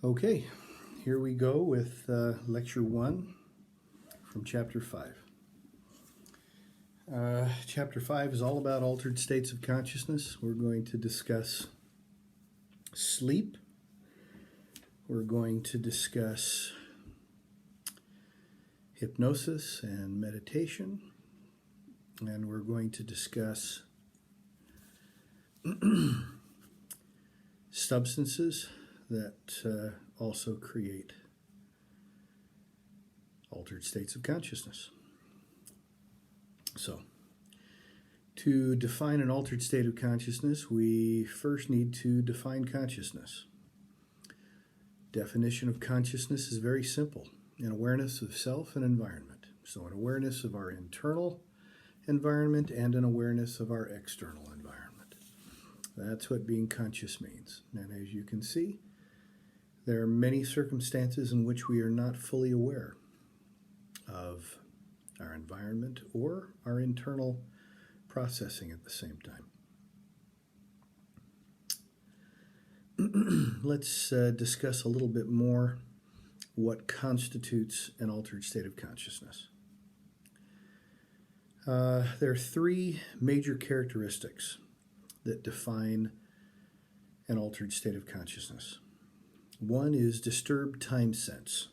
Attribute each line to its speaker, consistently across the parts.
Speaker 1: Okay, here we go with Lecture 1 from Chapter 5. Chapter 5 is all about altered states of consciousness. We're going to discuss sleep. We're going to discuss hypnosis and meditation. And we're going to discuss substances that also create altered states of consciousness. So, to define an altered state of consciousness, we first need to define consciousness. Definition of consciousness is very simple: an awareness of self and environment. So, an awareness of our internal environment and an awareness of our external environment. That's what being conscious means. And as you can see, there are many circumstances in which we are not fully aware of our environment or our internal processing at the same time. Let's discuss a little bit more what constitutes an altered state of consciousness. There are three major characteristics that define an altered state of consciousness. One is disturbed time sense.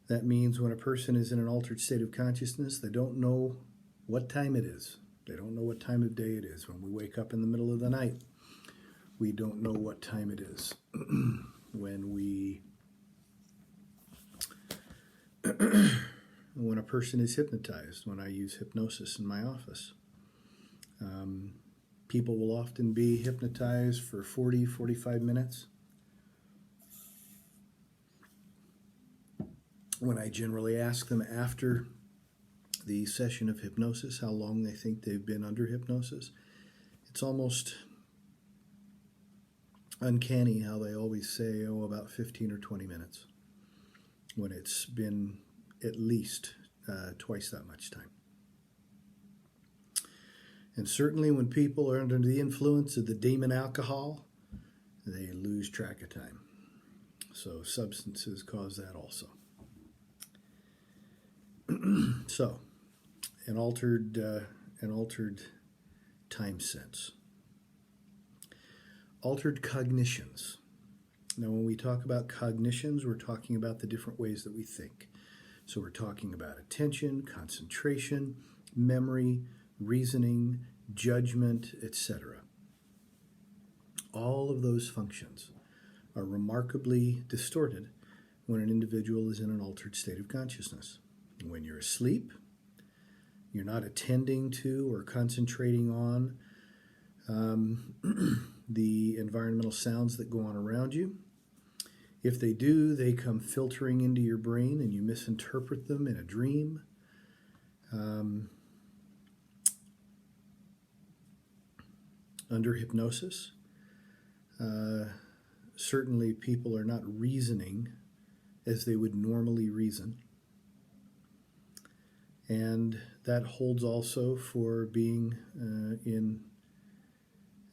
Speaker 1: That means when a person is in an altered state of consciousness, they don't know what time it is. They don't know what time of day it is. When we wake up in the middle of the night, we don't know what time it is. When a person is hypnotized, when I use hypnosis in my office, people will often be hypnotized for 40, 45 minutes. When I generally ask them after the session of hypnosis how long they think they've been under hypnosis, it's almost uncanny how they always say, about 15 or 20 minutes, when it's been at least twice that much time. And certainly when people are under the influence of the demon alcohol, they lose track of time. So substances cause that also. So, an altered time sense. Altered cognitions. Now, when we talk about cognitions, we're talking about the different ways that we think. So we're talking about attention, concentration, memory, reasoning, judgment, etc. All of those functions are remarkably distorted when an individual is in an altered state of consciousness. When you're asleep, you're not attending to or concentrating on the environmental sounds that go on around you. If they do, they come filtering into your brain and you misinterpret them in a dream. Under hypnosis, certainly people are not reasoning as they would normally reason. And that holds also for being in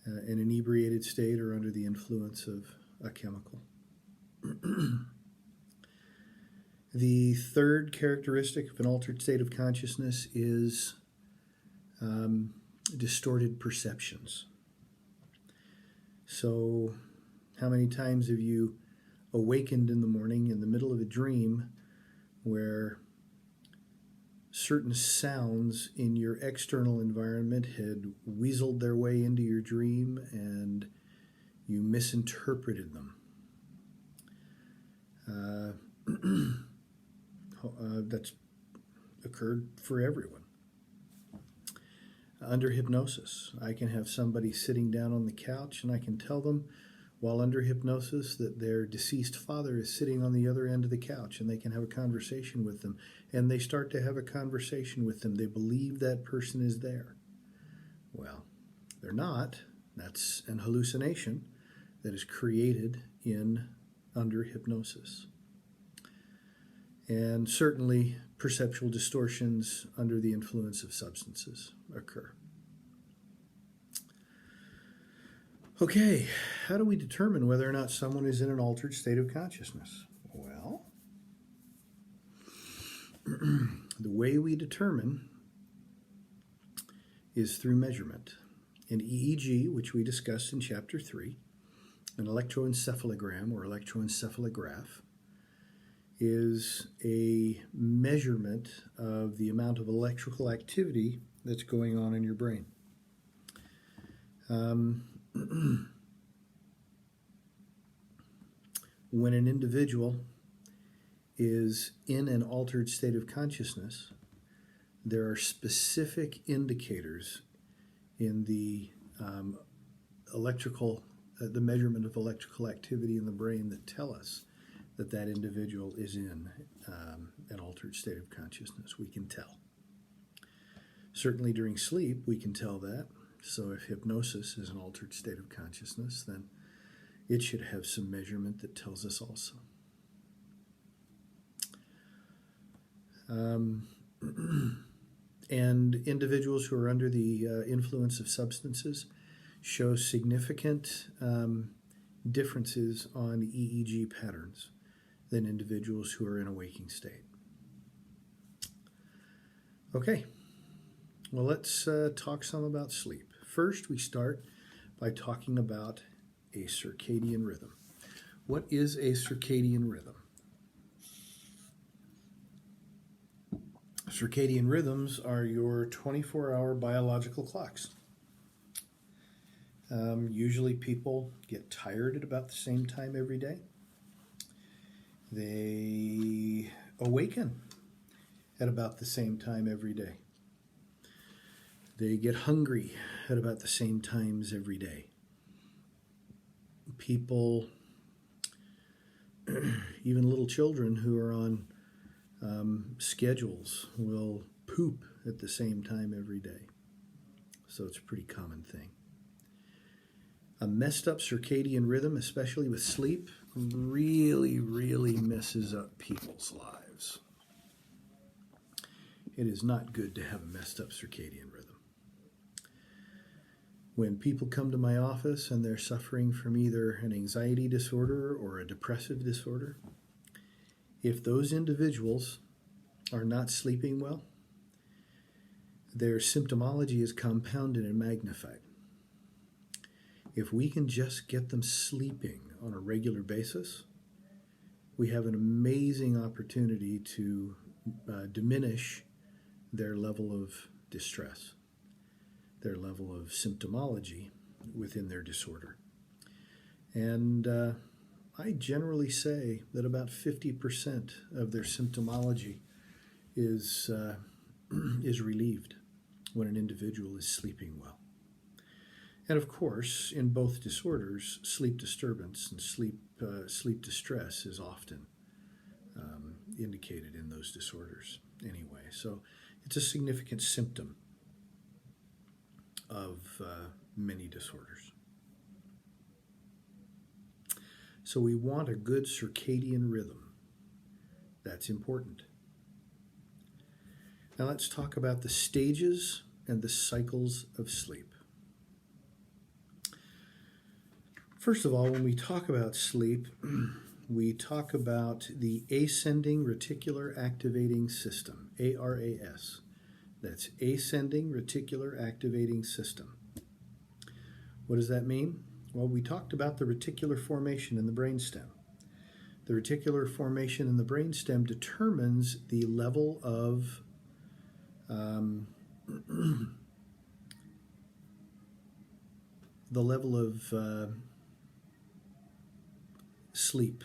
Speaker 1: an inebriated state or under the influence of a chemical. The third characteristic of an altered state of consciousness is distorted perceptions. So, how many times have you awakened in the morning in the middle of a dream where certain sounds in your external environment had weaseled their way into your dream and you misinterpreted them? That's occurred for everyone. Under hypnosis, I can have somebody sitting down on the couch and I can tell them while under hypnosis that their deceased father is sitting on the other end of the couch, and they can have a conversation with them, and they start to have a conversation with them. They believe that person is there. Well, they're not. That's an hallucination that is created under hypnosis. And certainly perceptual distortions under the influence of substances occur. Okay, how do we determine whether or not someone is in an altered state of consciousness? Well, the way we determine is through measurement. An EEG, which we discussed in Chapter 3, an electroencephalogram or electroencephalograph, is a measurement of the amount of electrical activity that's going on in your brain. When an individual is in an altered state of consciousness, there are specific indicators in the the measurement of electrical activity in the brain that tell us that that individual is in an altered state of consciousness. We can tell. Certainly during sleep, we can tell that. So if hypnosis is an altered state of consciousness, then it should have some measurement that tells us also. And individuals who are under the influence of substances show significant differences on EEG patterns than individuals who are in a waking state. Okay, well, let's talk some about sleep. First, we start by talking about a circadian rhythm. What is a circadian rhythm? Circadian rhythms are your 24-hour biological clocks. Usually people get tired at about the same time every day. They awaken at about the same time every day. They get hungry at about the same times every day. People, even little children who are on schedules, will poop at the same time every day. So it's a pretty common thing. A messed up circadian rhythm, especially with sleep, really, really messes up people's lives. It is not good to have a messed up circadian rhythm. When people come to my office and they're suffering from either an anxiety disorder or a depressive disorder, if those individuals are not sleeping well, their symptomology is compounded and magnified. If we can just get them sleeping on a regular basis, we have an amazing opportunity to diminish their level of distress, their level of symptomology within their disorder. And I generally say that about 50% of their symptomology is relieved when an individual is sleeping well. And of course, in both disorders, sleep disturbance and sleep distress is often indicated in those disorders anyway. So it's a significant symptom of many disorders. So we want a good circadian rhythm. That's important. Now let's talk about the stages and the cycles of sleep. First of all, when we talk about sleep, we talk about the ascending reticular activating system, ARAS. That's ascending reticular activating system. What does that mean? Well, we talked about the reticular formation in the brainstem. The reticular formation in the brainstem determines the level of sleep.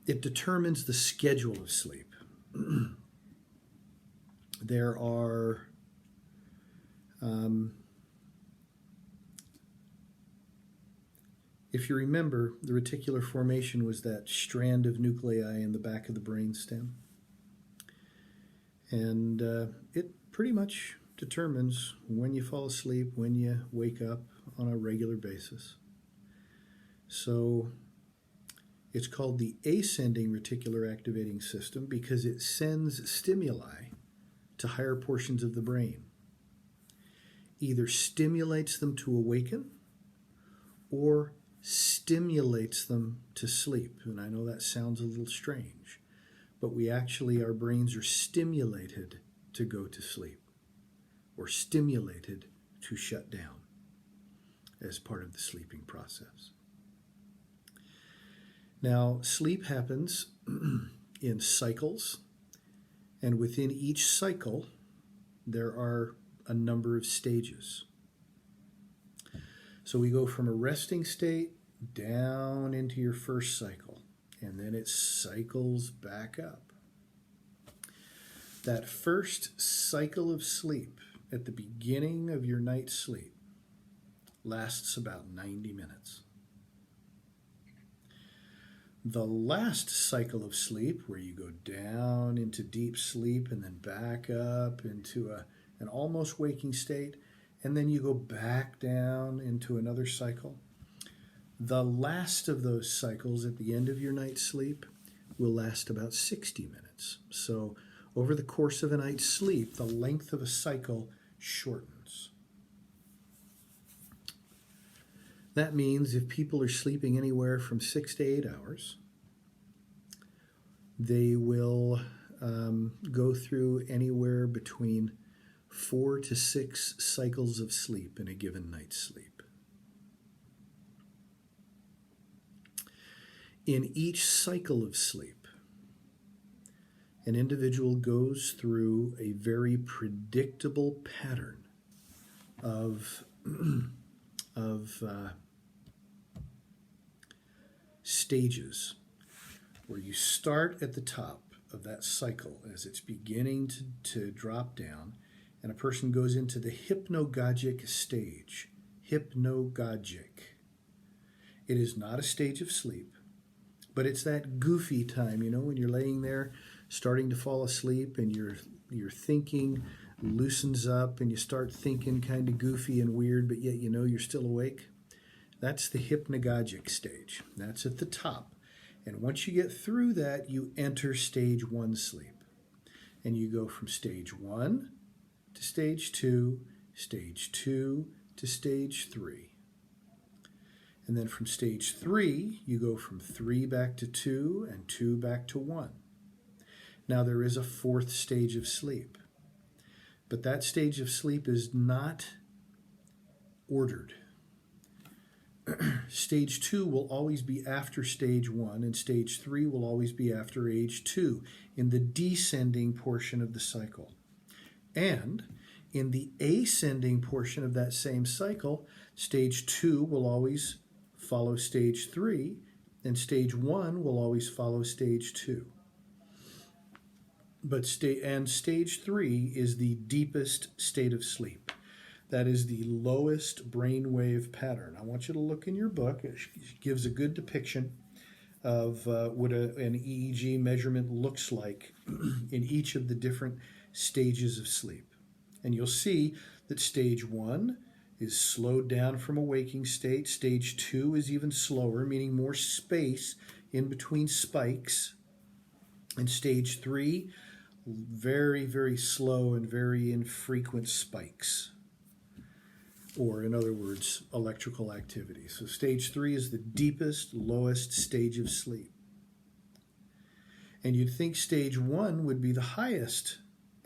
Speaker 1: It determines the schedule of sleep. There are if you remember, the reticular formation was that strand of nuclei in the back of the brainstem. And it pretty much determines when you fall asleep, when you wake up on a regular basis. So it's called the ascending reticular activating system because it sends stimuli to higher portions of the brain. either stimulates them to awaken or stimulates them to sleep. And I know that sounds a little strange, but our brains are stimulated to go to sleep or stimulated to shut down as part of the sleeping process. Now, sleep happens in cycles, and within each cycle, there are a number of stages. So we go from a resting state down into your first cycle, and then it cycles back up. That first cycle of sleep at the beginning of your night's sleep lasts about 90 minutes. The last cycle of sleep, where you go down into deep sleep and then back up into an almost waking state, and then you go back down into another cycle. The last of those cycles at the end of your night's sleep will last about 60 minutes. So over the course of a night's sleep, the length of a cycle shortens. That means if people are sleeping anywhere from 6 to 8 hours, they will go through anywhere between 4 to 6 cycles of sleep in a given night's sleep. In each cycle of sleep, an individual goes through a very predictable pattern of stages, where you start at the top of that cycle as it's beginning to drop down, and a person goes into the hypnagogic stage. Hypnagogic. It is not a stage of sleep, but it's that goofy time, when you're laying there starting to fall asleep and your thinking loosens up and you start thinking kind of goofy and weird, but yet you're still awake. That's the hypnagogic stage. That's at the top. And once you get through that, you enter stage 1 sleep. And you go from stage 1 to stage 2 to stage 3. And then from stage 3, you go from 3 back to 2 and 2 back to 1. Now there is a 4th stage of sleep. But that stage of sleep is not ordered. Stage 2 will always be after stage 1, and stage 3 will always be after age 2 in the descending portion of the cycle. And in the ascending portion of that same cycle, stage 2 will always follow stage 3, and stage 1 will always follow stage 2. Stage 3 is the deepest state of sleep. That is the lowest brainwave pattern. I want you to look in your book. It gives a good depiction of what an EEG measurement looks like in each of the different stages of sleep. And you'll see that stage 1 is slowed down from a waking state. Stage 2 is even slower, meaning more space in between spikes. And stage 3, very, very slow and very infrequent spikes. Or, in other words, electrical activity. So stage 3 is the deepest, lowest stage of sleep. And you'd think stage 1 would be the highest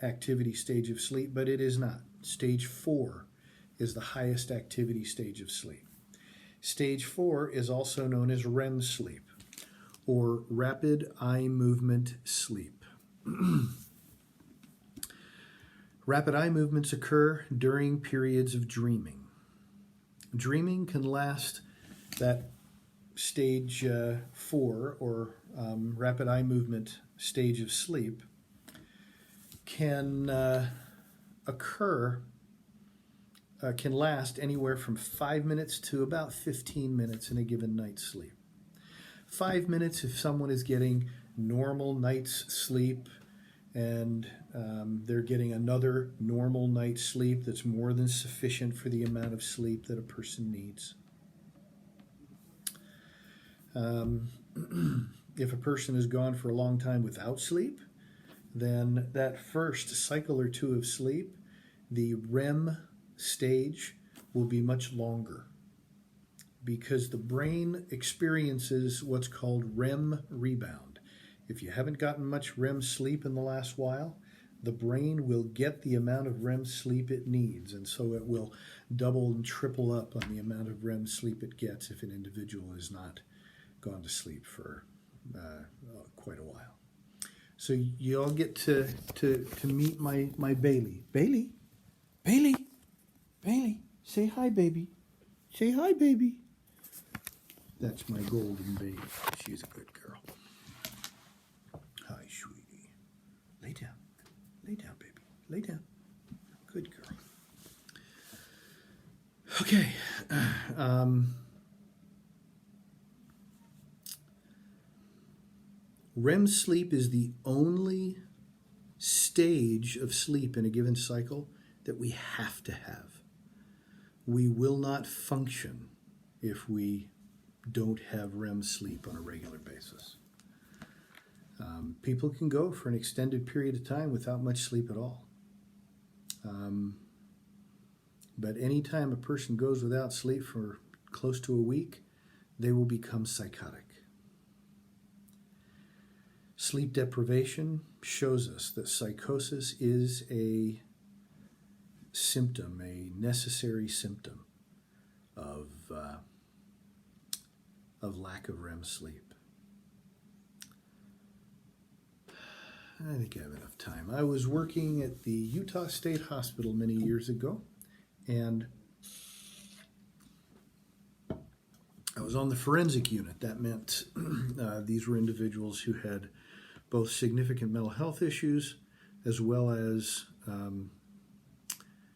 Speaker 1: activity stage of sleep, but it is not. Stage 4 is the highest activity stage of sleep. Stage 4 is also known as REM sleep, or rapid eye movement sleep. Rapid eye movements occur during periods of dreaming. Dreaming can last, that stage 4, or rapid eye movement stage of sleep, can last anywhere from 5 minutes to about 15 minutes in a given night's sleep. 5 minutes if someone is getting normal night's sleep and they're getting another normal night's sleep that's more than sufficient for the amount of sleep that a person needs. If a person has gone for a long time without sleep, then that first cycle or two of sleep, the REM stage will be much longer because the brain experiences what's called REM rebound. If you haven't gotten much REM sleep in the last while, the brain will get the amount of REM sleep it needs, and so it will double and triple up on the amount of REM sleep it gets if an individual has not gone to sleep for quite a while. So you all get to meet my Bailey. Bailey, Bailey, Bailey, say hi, baby. Say hi, baby. That's my golden baby. She's a good girl. Hi, sweetie. Lay down. Lay down, baby. Lay down. Good girl. Okay. REM sleep is the only stage of sleep in a given cycle that we have to have. We will not function if we don't have REM sleep on a regular basis. People can go for an extended period of time without much sleep at all. But anytime a person goes without sleep for close to a week, they will become psychotic. Sleep deprivation shows us that psychosis is a symptom, a necessary symptom of lack of REM sleep. I think I have enough time. I was working at the Utah State Hospital many years ago, and I was on the forensic unit. That meant these were individuals who had both significant mental health issues as well as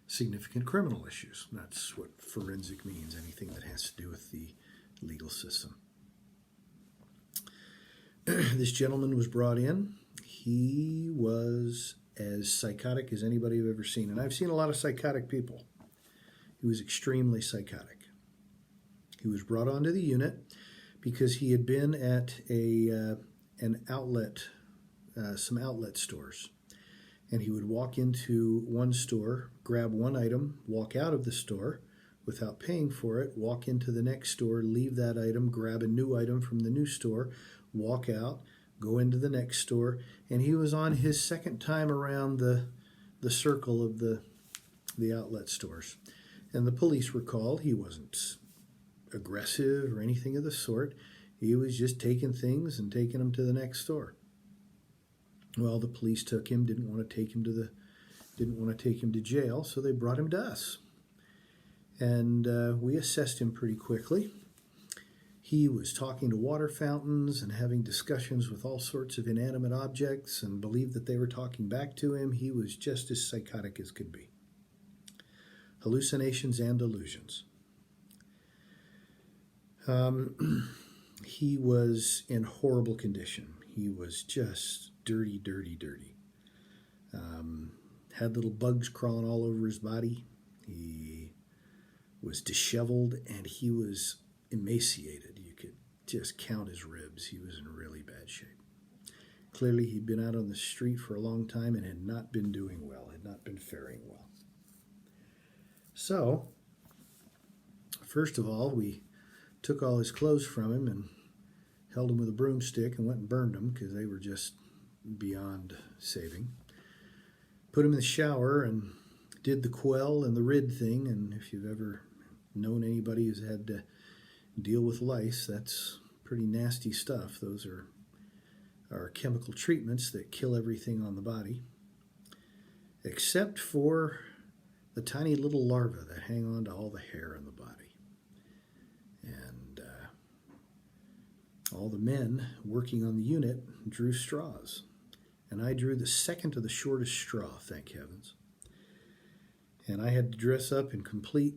Speaker 1: significant criminal issues. That's what forensic means, anything that has to do with the legal system. This gentleman was brought in. He was as psychotic as anybody I've ever seen. And I've seen a lot of psychotic people. He was extremely psychotic. He was brought onto the unit because he had been at an outlet, some outlet stores. And he would walk into one store, grab one item, walk out of the store without paying for it, walk into the next store, leave that item, grab a new item from the new store, walk out, go into the next store, and he was on his second time around the circle of the outlet stores. And the police were called. He wasn't aggressive or anything of the sort. He was just taking things and taking them to the next store. Well, the police took him, didn't want to take him to jail, so they brought him to us. And we assessed him pretty quickly. He was talking to water fountains and having discussions with all sorts of inanimate objects and believed that they were talking back to him. He was just as psychotic as could be. Hallucinations and delusions. He was in horrible condition. He was just dirty, dirty, dirty. Had little bugs crawling all over his body. He was disheveled and he was emaciated. You could just count his ribs. He was in really bad shape. Clearly, he'd been out on the street for a long time and had not been doing well, had not been faring well. So, first of all, we took all his clothes from him and held him with a broomstick and went and burned them because they were just beyond saving. Put him in the shower and did the quell and the rid thing, and if you've ever known anybody who's had to deal with lice, that's pretty nasty stuff. Those are chemical treatments that kill everything on the body, except for the tiny little larvae that hang on to all the hair in the body. And all the men working on the unit drew straws. And I drew the second to the shortest straw, thank heavens. And I had to dress up in complete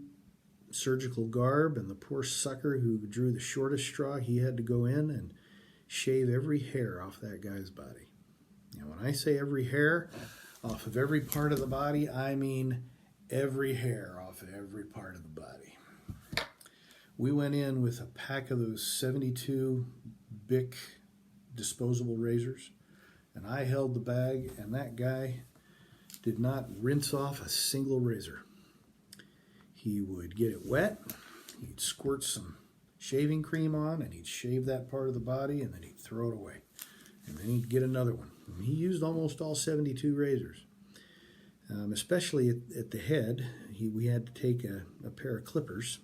Speaker 1: surgical garb, and the poor sucker who drew the shortest straw, he had to go in and shave every hair off that guy's body. Now, when I say every hair off of every part of the body, I mean every hair off of every part of the body. We went in with a pack of those 72 Bic disposable razors, and I held the bag, and that guy did not rinse off a single razor. he would get it wet, he'd squirt some shaving cream on, and he'd shave that part of the body, and then he'd throw it away. And then he'd get another one. And he used almost all 72 razors. Especially at the head, we had to take a pair of clippers,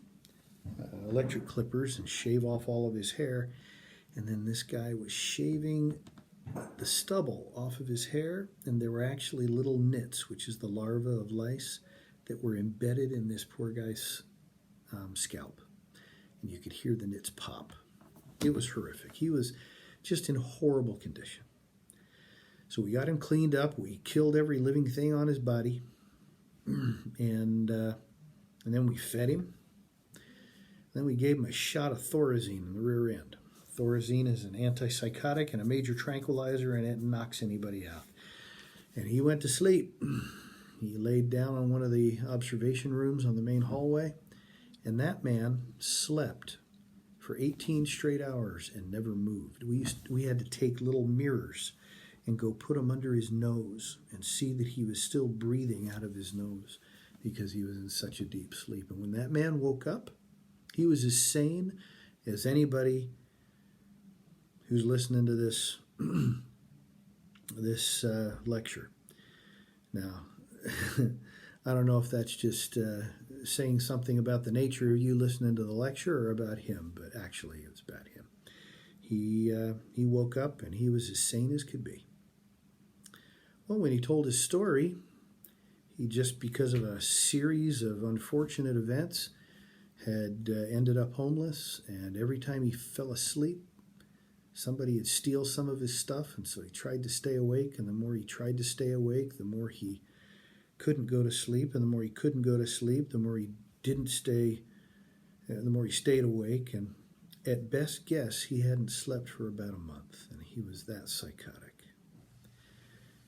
Speaker 1: electric clippers, and shave off all of his hair. And then this guy was shaving the stubble off of his hair, and there were actually little nits, which is the larva of lice, that were embedded in this poor guy's scalp. And you could hear the nits pop. It was horrific. He was just in horrible condition. So we got him cleaned up. We killed every living thing on his body, and then we fed him. Then we gave him a shot of Thorazine in the rear end. Thorazine is an antipsychotic and a major tranquilizer, and it knocks anybody out. And he went to sleep. He laid down on one of the observation rooms on the main hallway, and that man slept for 18 straight hours and never moved. We had to take little mirrors and go put them under his nose and see that he was still breathing out of his nose because he was in such a deep sleep. And when that man woke up, he was as sane as anybody who's listening to this lecture. Now, I don't know if that's just saying something about the nature of you listening to the lecture or about him, but actually it's about him. He woke up and he was as sane as could be. Well, when he told his story, he just, because of a series of unfortunate events, had ended up homeless, and every time he fell asleep, somebody would steal some of his stuff, and so he tried to stay awake, and the more he tried to stay awake, the more he couldn't go to sleep, and the more he couldn't go to sleep, the more he stayed awake, and at best guess, he hadn't slept for about a month, and he was that psychotic.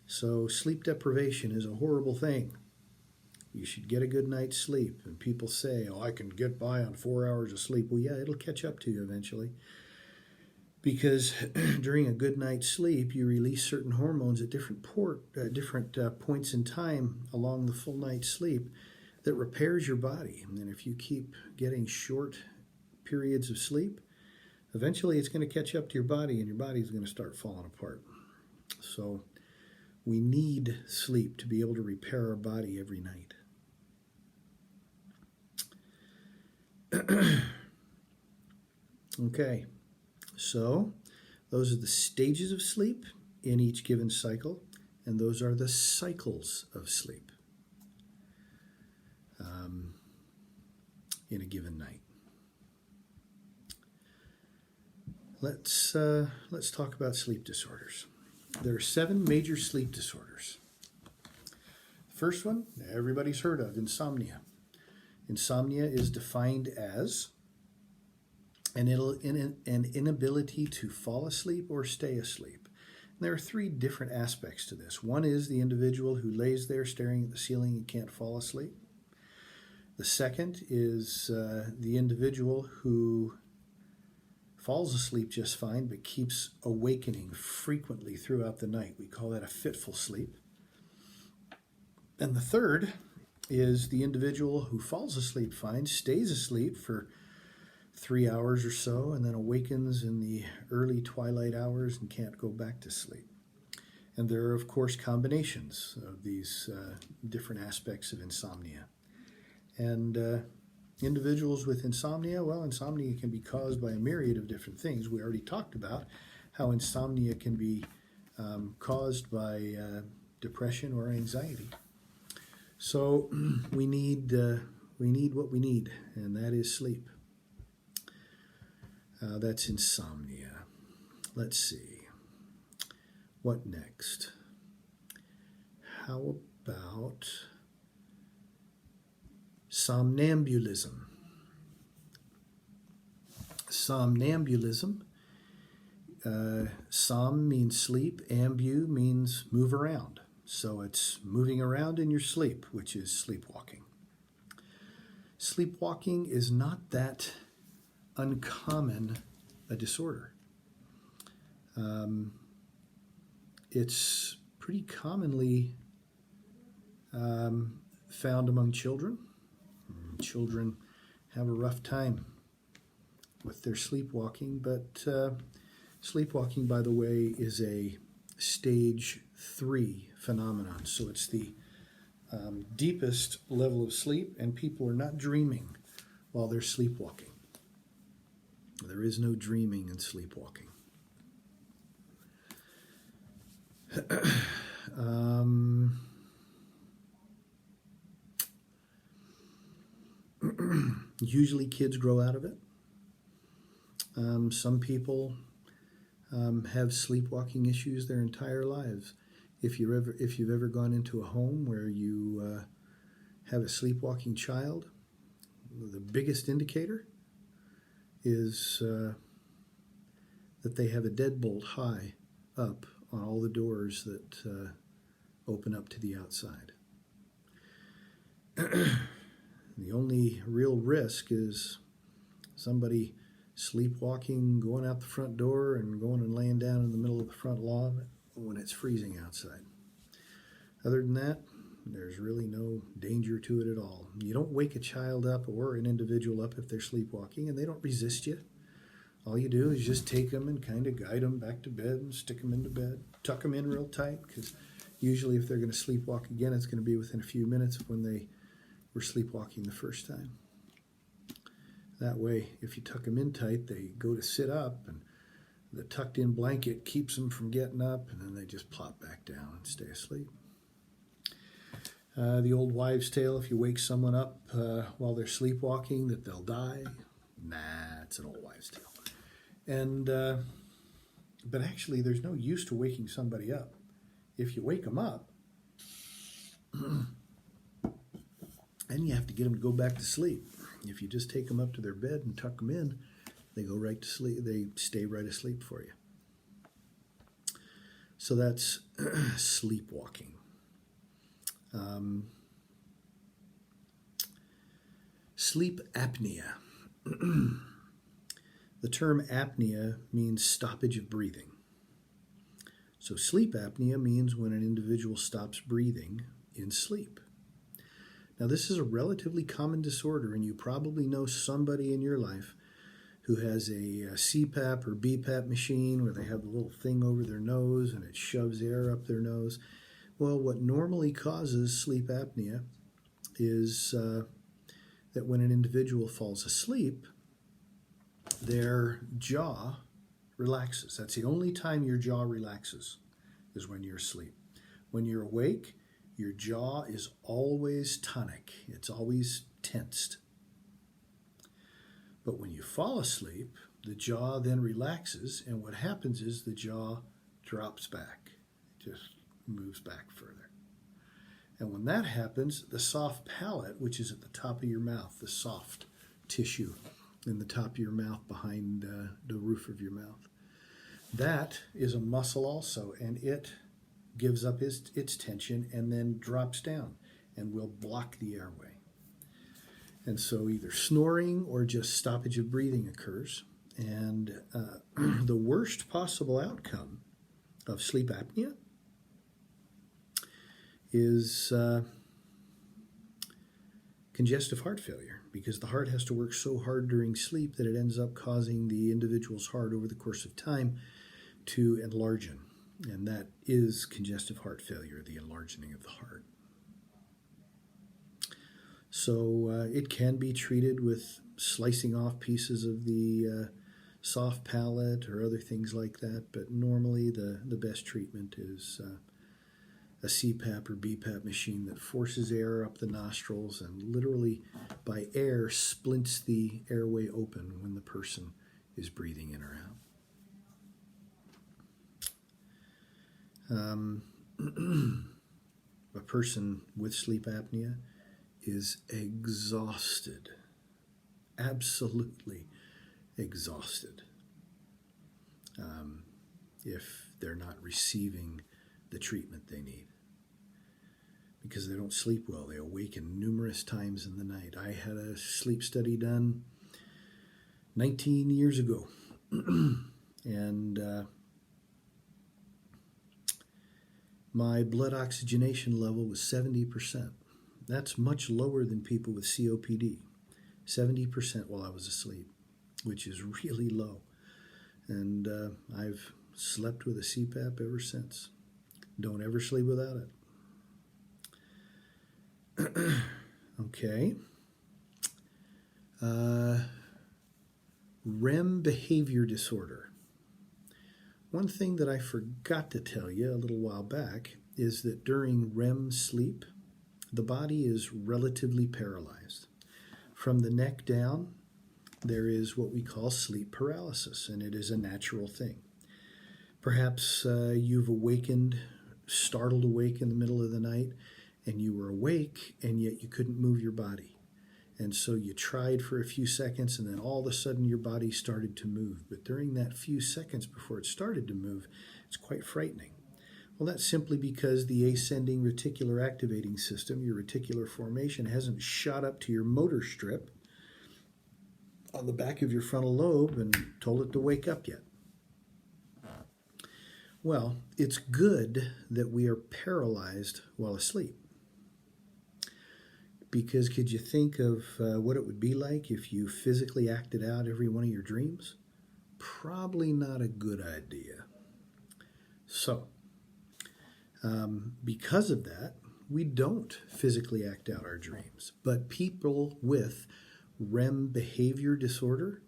Speaker 1: So sleep deprivation is a horrible thing. You should get a good night's sleep, and people say, I can get by on 4 hours of sleep. Well, yeah, it'll catch up to you eventually, because during a good night's sleep, you release certain hormones at different points in time along the full night's sleep that repairs your body. And if you keep getting short periods of sleep, eventually it's going to catch up to your body, and your body's going to start falling apart. So we need sleep to be able to repair our body every night. Okay, so those are the stages of sleep in each given cycle, and those are the cycles of sleep in a given night. Let's talk about sleep disorders. There are 7 major sleep disorders. The first one, everybody's heard of, insomnia. Insomnia is defined as an inability to fall asleep or stay asleep. And there are 3 different aspects to this. One is the individual who lays there staring at the ceiling and can't fall asleep. The second is the individual who falls asleep just fine but keeps awakening frequently throughout the night. We call that a fitful sleep. And the third is the individual who falls asleep fine, stays asleep for 3 hours or so, and then awakens in the early twilight hours and can't go back to sleep. And there are, of course, combinations of these different aspects of insomnia. And individuals with insomnia, well, insomnia can be caused by a myriad of different things. We already talked about how insomnia can be caused by depression or anxiety. So we need what we need, and that is sleep. That's insomnia. Let's see. What next? How about somnambulism? Somnambulism. Som means sleep. Ambu means move around. So it's moving around in your sleep, which is sleepwalking. Sleepwalking is not that uncommon a disorder. It's pretty commonly found among children, Children have a rough time with their sleepwalking, but sleepwalking, by the way, is a stage 3 phenomenon. So it's the deepest level of sleep, and people are not dreaming while they're sleepwalking. There is no dreaming in sleepwalking. Usually kids grow out of it. Some people have sleepwalking issues their entire lives. If you've ever gone into a home where you have a sleepwalking child, the biggest indicator is that they have a deadbolt high up on all the doors that open up to the outside. The only real risk is somebody sleepwalking, going out the front door and going and laying down in the middle of the front lawn when it's freezing outside. Other than that, there's really no danger to it at all. You don't wake a child up or an individual up if they're sleepwalking, and they don't resist you. All you do is just take them and kind of guide them back to bed and stick them into bed. Tuck them in real tight, because usually if they're going to sleepwalk again, it's going to be within a few minutes of when they were sleepwalking the first time. That way, if you tuck them in tight, they go to sit up, and the tucked in blanket keeps them from getting up, and then they just plop back down and stay asleep. The old wives' tale, if you wake someone up while they're sleepwalking, that they'll die. Nah, it's an old wives' tale. And but actually, there's no use to waking somebody up. If you wake them up, then you have to get them to go back to sleep. If you just take them up to their bed and tuck them in, they go right to sleep. They stay right asleep for you. So that's sleepwalking. Sleep apnea. The term apnea means stoppage of breathing. So sleep apnea means when an individual stops breathing in sleep. Now, this is a relatively common disorder, and you probably know somebody in your life who has a CPAP or BPAP machine where they have the little thing over their nose and it shoves air up their nose. Well, what normally causes sleep apnea is that when an individual falls asleep, their jaw relaxes. That's the only time your jaw relaxes, is when you're asleep. When you're awake, your jaw is always tonic. It's always tensed. But when you fall asleep, the jaw then relaxes, and what happens is the jaw drops back. It just moves back further. And when that happens, the soft palate, which is at the top of your mouth, the soft tissue in the top of your mouth behind the roof of your mouth, that is a muscle also, and it gives up its tension and then drops down and will block the airway. And so either snoring or just stoppage of breathing occurs. And the worst possible outcome of sleep apnea is congestive heart failure, because the heart has to work so hard during sleep that it ends up causing the individual's heart over the course of time to enlarge. And that is congestive heart failure, the enlarging of the heart. So it can be treated with slicing off pieces of the soft palate or other things like that, but normally the best treatment is a CPAP or BPAP machine that forces air up the nostrils and literally by air splints the airway open when the person is breathing in or out. A person with sleep apnea is exhausted, absolutely exhausted, if they're not receiving the treatment they need, because they don't sleep well. They awaken numerous times in the night. I had a sleep study done 19 years ago, and my blood oxygenation level was 70%. That's much lower than people with COPD, 70% while I was asleep, which is really low. And I've slept with a CPAP ever since. Don't ever sleep without it. Okay. REM behavior disorder. One thing that I forgot to tell you a little while back is that during REM sleep, the body is relatively paralyzed. From the neck down, there is what we call sleep paralysis, and it is a natural thing. Perhaps you've awakened, startled awake in the middle of the night, and you were awake, and yet you couldn't move your body. And so you tried for a few seconds, and then all of a sudden your body started to move. But during that few seconds before it started to move, it's quite frightening. Well, that's simply because the ascending reticular activating system, your reticular formation, hasn't shot up to your motor strip on the back of your frontal lobe and told it to wake up yet. Well, it's good that we are paralyzed while asleep. Because could you think of what it would be like if you physically acted out every one of your dreams? Probably not a good idea. So, because of that, we don't physically act out our dreams. But people with REM behavior disorder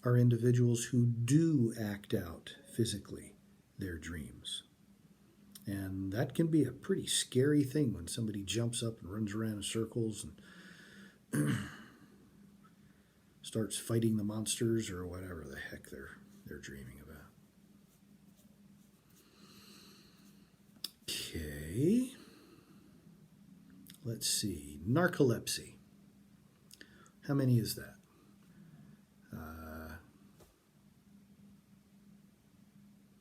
Speaker 1: are individuals who do act out physically their dreams. And that can be a pretty scary thing when somebody jumps up and runs around in circles and starts fighting the monsters or whatever the heck they're dreaming about. Okay. Let's see. Narcolepsy. How many is that?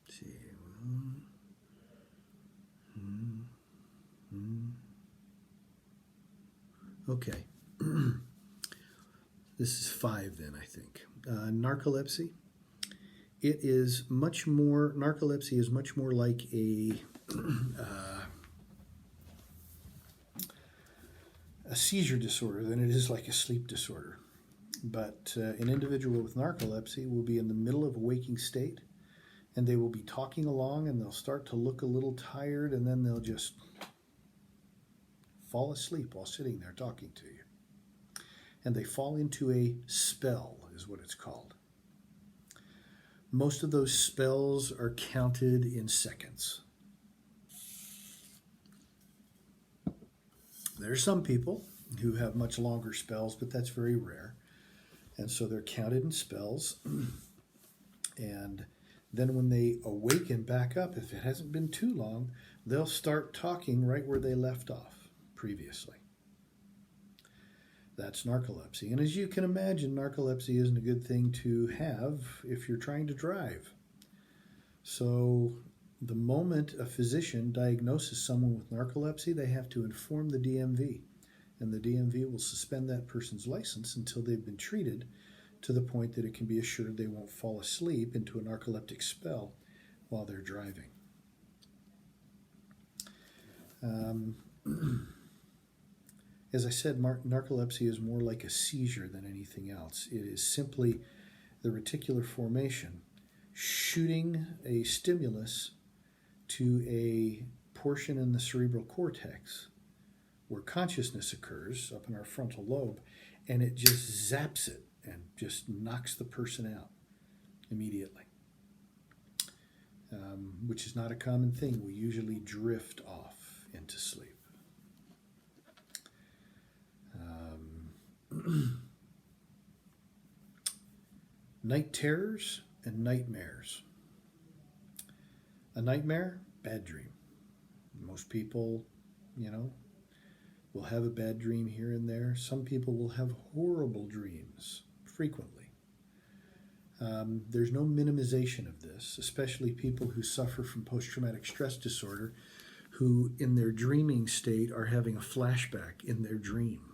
Speaker 1: Let's see. Okay. This is 5 then, I think. Narcolepsy. Narcolepsy is much more like a seizure disorder than it is like a sleep disorder. But an individual with narcolepsy will be in the middle of a waking state, and they will be talking along, and they'll start to look a little tired, and then they'll just fall asleep while sitting there talking to you. And they fall into a spell, is what it's called. Most of those spells are counted in seconds. There are some people who have much longer spells, but that's very rare. And so they're counted in spells. And then when they awaken back up, if it hasn't been too long, they'll start talking right where they left off previously. That's narcolepsy. And as you can imagine, narcolepsy isn't a good thing to have if you're trying to drive. So the moment a physician diagnoses someone with narcolepsy, they have to inform the DMV. And the DMV will suspend that person's license until they've been treated to the point that it can be assured they won't fall asleep into a narcoleptic spell while they're driving. As I said, narcolepsy is more like a seizure than anything else. It is simply the reticular formation shooting a stimulus to a portion in the cerebral cortex where consciousness occurs up in our frontal lobe, and it just zaps it and just knocks the person out immediately, which is not a common thing. We usually drift off into sleep. Night terrors and nightmares. A nightmare, bad dream. Most people, will have a bad dream here and there. Some people will have horrible dreams frequently. There's no minimization of this, especially people who suffer from post-traumatic stress disorder, who in their dreaming state are having a flashback in their dream.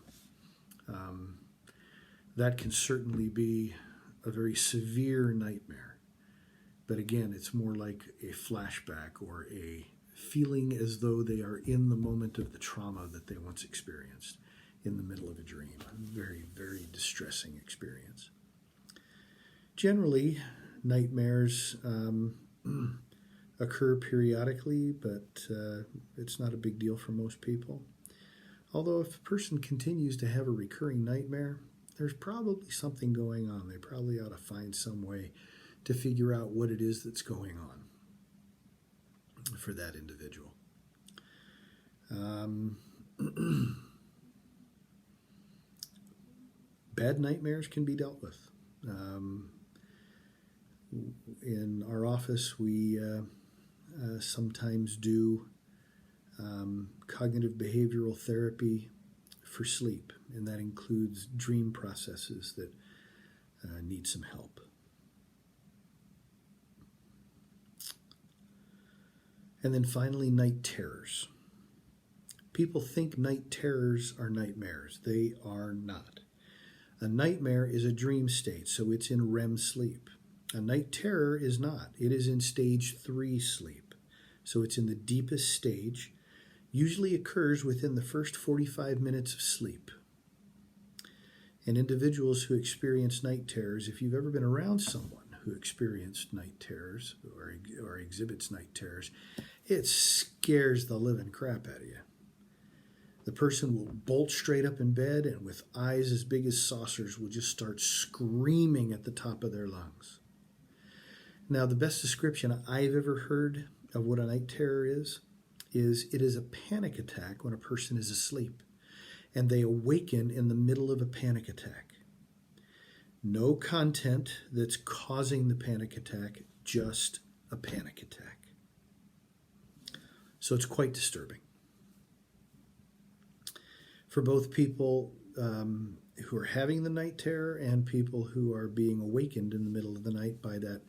Speaker 1: That can certainly be a very severe nightmare. But again, it's more like a flashback or a feeling as though they are in the moment of the trauma that they once experienced in the middle of a dream. A very, very distressing experience. Generally, nightmares occur periodically, but it's not a big deal for most people. Although if a person continues to have a recurring nightmare, there's probably something going on. They probably ought to find some way to figure out what it is that's going on for that individual. Bad nightmares can be dealt with. In our office, we sometimes do cognitive behavioral therapy for sleep, and that includes dream processes that need some help. And then finally, night terrors. People think night terrors are nightmares. They are not. A nightmare is a dream state, so it's in REM sleep. A night terror is not. It is in stage 3 sleep. So it's in the deepest stage, usually occurs within the first 45 minutes of sleep. And individuals who experience night terrors, if you've ever been around someone who experienced night terrors or exhibits night terrors, it scares the living crap out of you. The person will bolt straight up in bed and with eyes as big as saucers will just start screaming at the top of their lungs. Now, the best description I've ever heard of what a night terror is it is a panic attack when a person is asleep and they awaken in the middle of a panic attack. No content that's causing the panic attack, just a panic attack. So it's quite disturbing. For both people who are having the night terror and people who are being awakened in the middle of the night by that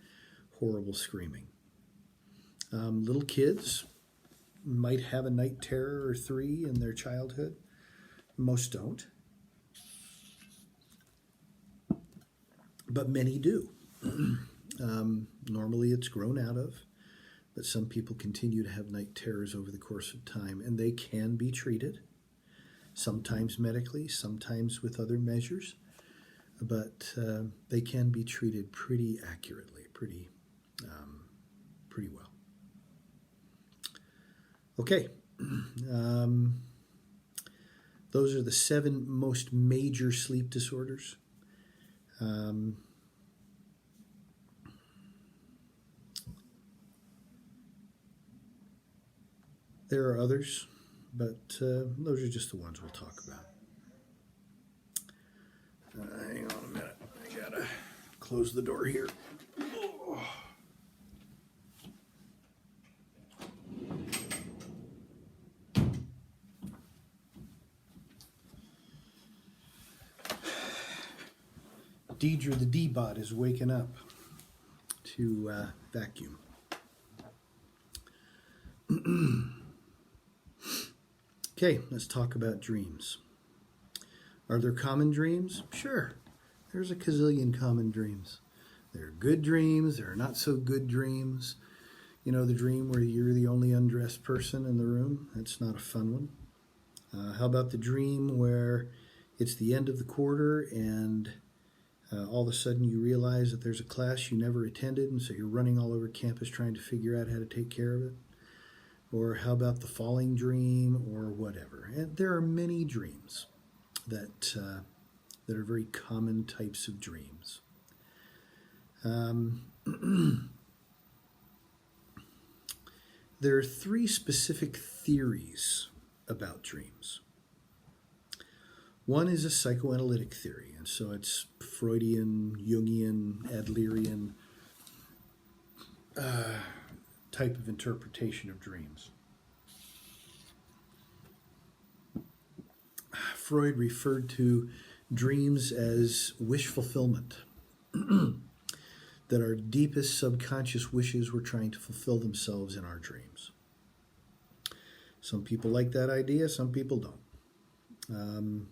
Speaker 1: horrible screaming. Little kids might have a night terror or 3 in their childhood. Most don't. But many do. Normally it's grown out of, but some people continue to have night terrors over the course of time, and they can be treated, sometimes medically, sometimes with other measures, but they can be treated pretty accurately, pretty well. Okay. Those are the 7 most major sleep disorders. There are others, but those are just the ones we'll talk about. Hang on a minute. I gotta close the door here. Oh. Deidre the D-Bot is waking up to vacuum. Okay, let's talk about dreams. Are there common dreams? Sure. There's a gazillion common dreams. There are good dreams. There are not so good dreams. You know, the dream where you're the only undressed person in the room? That's not a fun one. How about the dream where it's the end of the quarter and all of a sudden you realize that there's a class you never attended, and so you're running all over campus trying to figure out how to take care of it? Or how about the falling dream, or whatever? And there are many dreams that are very common types of dreams. There are 3 specific theories about dreams. One is a psychoanalytic theory, and so it's Freudian, Jungian, Adlerian type of interpretation of dreams. Freud referred to dreams as wish fulfillment, that our deepest subconscious wishes were trying to fulfill themselves in our dreams. Some people like that idea, some people don't.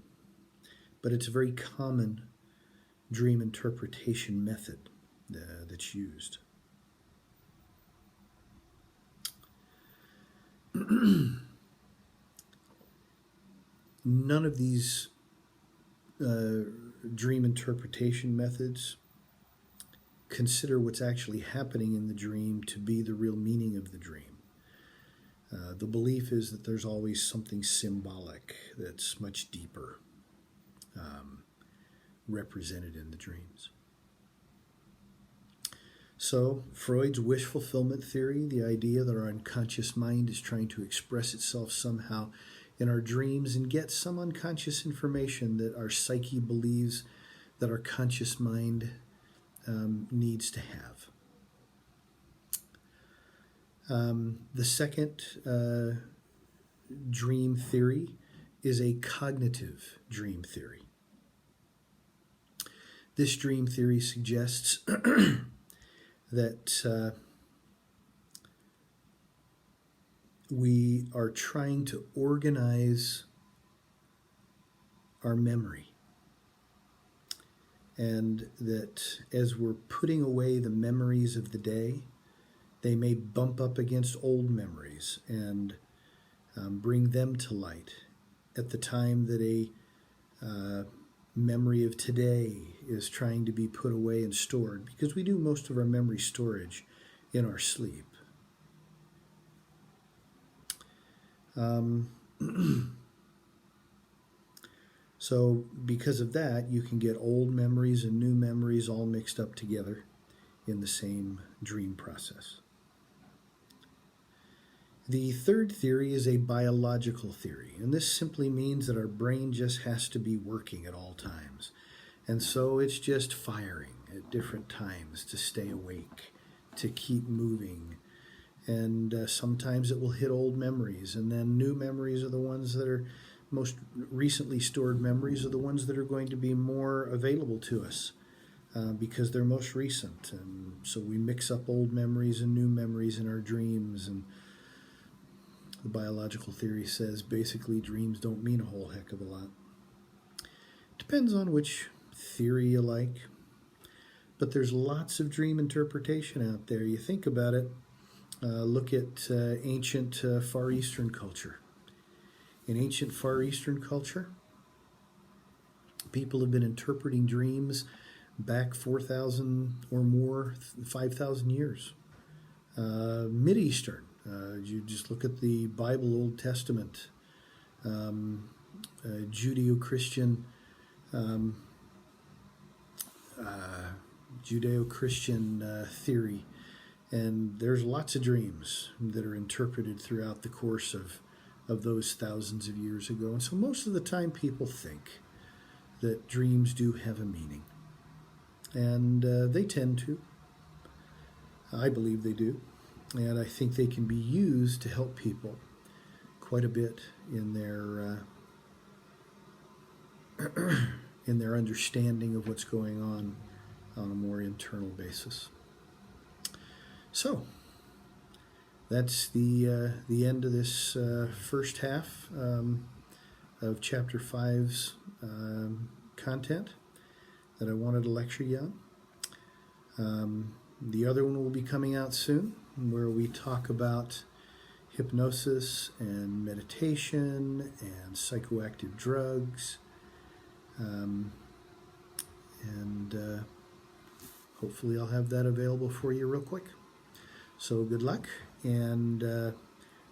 Speaker 1: But it's a very common dream interpretation method that's used. None of these dream interpretation methods consider what's actually happening in the dream to be the real meaning of the dream. The belief is that there's always something symbolic that's much deeper represented in the dreams. So, Freud's wish fulfillment theory, the idea that our unconscious mind is trying to express itself somehow in our dreams and get some unconscious information that our psyche believes that our conscious mind needs to have. The second dream theory is a cognitive dream theory. This dream theory suggests that we are trying to organize our memory, and that as we're putting away the memories of the day, they may bump up against old memories and bring them to light at the time that a memory of today is trying to be put away and stored, because we do most of our memory storage in our sleep. So because of that, you can get old memories and new memories all mixed up together in the same dream process. The third theory is a biological theory, and this simply means that our brain just has to be working at all times. And so it's just firing at different times to stay awake, to keep moving. And sometimes it will hit old memories, and then new memories are the ones that are most recently stored memories are the ones that are going to be more available to us because they're most recent. And so we mix up old memories and new memories in our dreams, and the biological theory says basically dreams don't mean a whole heck of a lot. Depends on which theory you like, but there's lots of dream interpretation out there. You think about it, look at ancient Far Eastern culture. In ancient Far Eastern culture, people have been interpreting dreams back 4,000 or more, 5,000 years. Mid-Eastern, you just look at the Bible, Old Testament, Judeo-Christian theory, and there's lots of dreams that are interpreted throughout the course of those thousands of years ago. And so most of the time people think that dreams do have a meaning, and they tend to. I believe they do, and I think they can be used to help people quite a bit in their in their understanding of what's going on a more internal basis. So that's the end of this first half of Chapter 5's content that I wanted to lecture you on. The other one will be coming out soon, where we talk about hypnosis and meditation and psychoactive drugs, and hopefully I'll have that available for you real quick. So good luck, and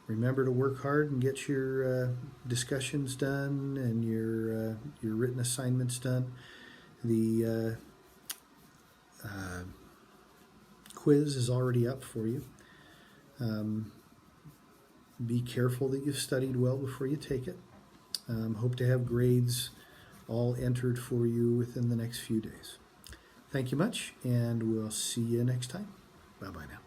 Speaker 1: remember to work hard and get your discussions done and your written assignments done. The quiz is already up for you. Be careful that you've studied well before you take it. Hope to have grades all entered for you within the next few days. Thank you much, and we'll see you next time. Bye-bye now.